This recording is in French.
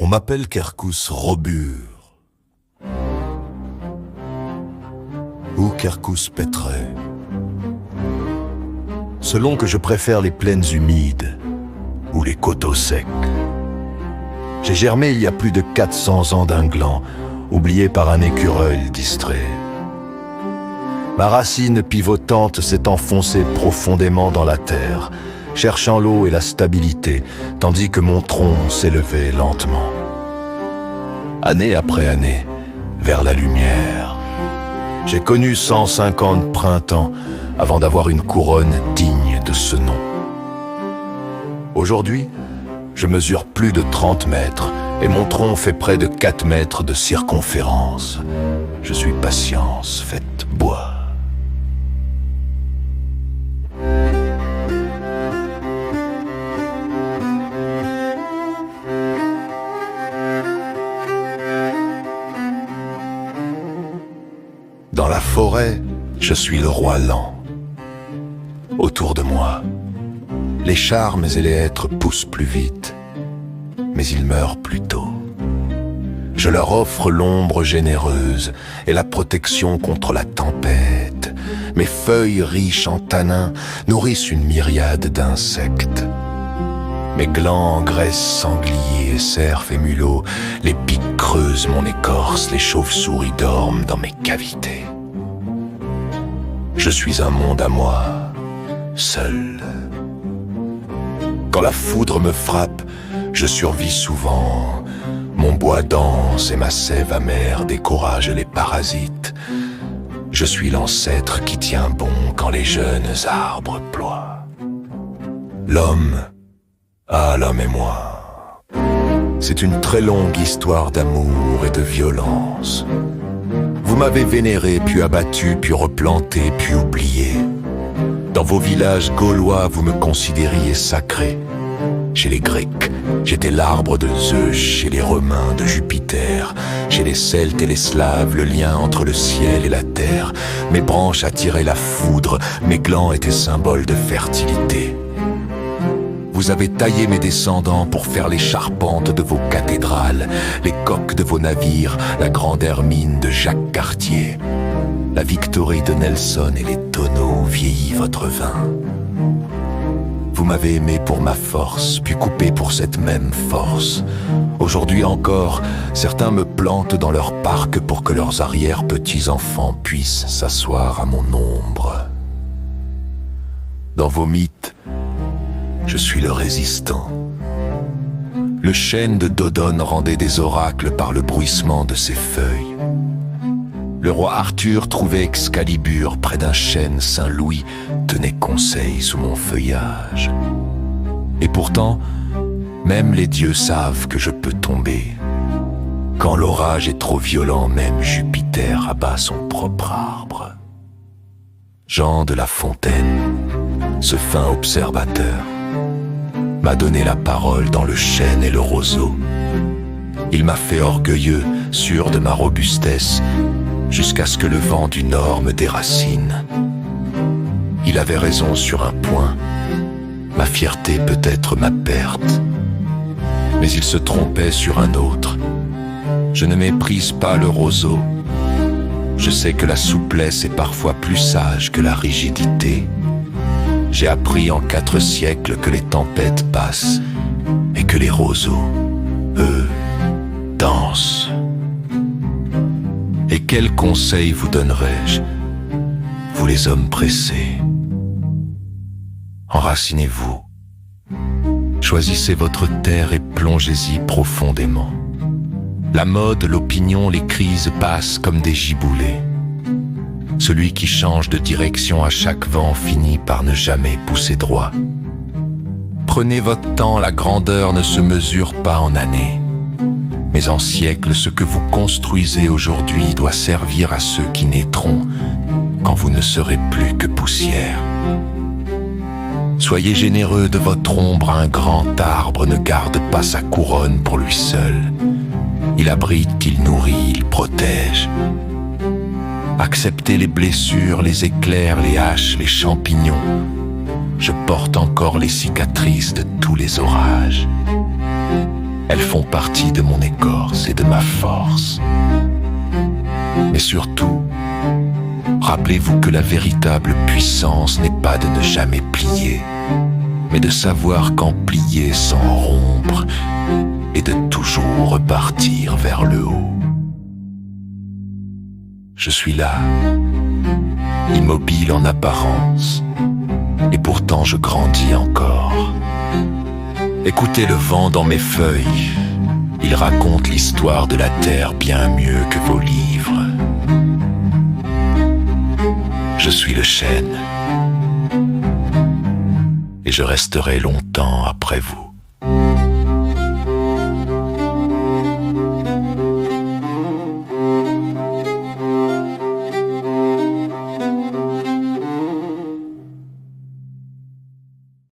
On m'appelle Quercus robur ou Quercus pétré, selon que je préfère les plaines humides ou les coteaux secs. J'ai germé il y a plus de 400 ans d'un gland, oublié par un écureuil distrait. Ma racine pivotante s'est enfoncée profondément dans la terre, cherchant l'eau et la stabilité, tandis que mon tronc s'élevait lentement. Année après année, vers la lumière. J'ai connu 150 printemps avant d'avoir une couronne digne de ce nom. Aujourd'hui, je mesure plus de 30 mètres et mon tronc fait près de 4 mètres de circonférence. Je suis patience faite bois. Dans la forêt, je suis le roi lent. Autour de moi, les charmes et les êtres poussent plus vite, mais ils meurent plus tôt. Je leur offre l'ombre généreuse et la protection contre la tempête. Mes feuilles riches en tanins nourrissent une myriade d'insectes. Mes glands engraissent sangliers, cerfs et mulots, les pics creusent mon écorce, les chauves-souris dorment dans mes cavités. Je suis un monde à moi, seul. Quand la foudre me frappe, je survis souvent. Mon bois danse et ma sève amère décourage les parasites. Je suis l'ancêtre qui tient bon quand les jeunes arbres ploient. L'homme et moi. C'est une très longue histoire d'amour et de violence. Vous m'avez vénéré, puis abattu, puis replanté, puis oublié. Dans vos villages gaulois, vous me considériez sacré. Chez les Grecs, j'étais l'arbre de Zeus, chez les Romains de Jupiter, chez les Celtes et les Slaves, le lien entre le ciel et la terre. Mes branches attiraient la foudre, mes glands étaient symboles de fertilité. Vous avez taillé mes descendants pour faire les charpentes de vos cathédrales, les coques de vos navires, la grande hermine de Jacques Cartier. La Victory de Nelson et les tonneaux vieillit votre vin. Vous m'avez aimé pour ma force, puis coupé pour cette même force. Aujourd'hui encore, certains me plantent dans leur parc pour que leurs arrière-petits-enfants puissent s'asseoir à mon ombre. Dans vos mythes, je suis le résistant. Le chêne de Dodone rendait des oracles par le bruissement de ses feuilles. Le roi Arthur trouvait Excalibur près d'un chêne, Saint-Louis tenait conseil sous mon feuillage. Et pourtant, même les dieux savent que je peux tomber. Quand l'orage est trop violent, même Jupiter abat son propre arbre. Jean de La Fontaine, ce fin observateur, m'a donné la parole dans le chêne et le roseau. Il m'a fait orgueilleux, sûr de ma robustesse, jusqu'à ce que le vent du nord me déracine. Il avait raison sur un point, ma fierté peut être ma perte. Mais il se trompait sur un autre. Je ne méprise pas le roseau. Je sais que la souplesse est parfois plus sage que la rigidité. J'ai appris en 4 siècles que les tempêtes passent et que les roseaux, eux, dansent. Et quel conseil vous donnerais-je, vous les hommes pressés? Enracinez-vous, choisissez votre terre et plongez-y profondément. La mode, l'opinion, les crises passent comme des giboulées. Celui qui change de direction à chaque vent finit par ne jamais pousser droit. Prenez votre temps, la grandeur ne se mesure pas en années. Mais en siècles, ce que vous construisez aujourd'hui doit servir à ceux qui naîtront quand vous ne serez plus que poussière. Soyez généreux de votre ombre, un grand arbre ne garde pas sa couronne pour lui seul. Il abrite, il nourrit, il protège. Acceptez les blessures, les éclairs, les haches, les champignons. Je porte encore les cicatrices de tous les orages. Elles font partie de mon écorce et de ma force. Mais surtout, rappelez-vous que la véritable puissance n'est pas de ne jamais plier, mais de savoir quand plier sans rompre et de toujours repartir vers le haut. Je suis là, immobile en apparence, et pourtant je grandis encore. Écoutez le vent dans mes feuilles, il raconte l'histoire de la terre bien mieux que vos livres. Je suis le chêne, et je resterai longtemps après vous.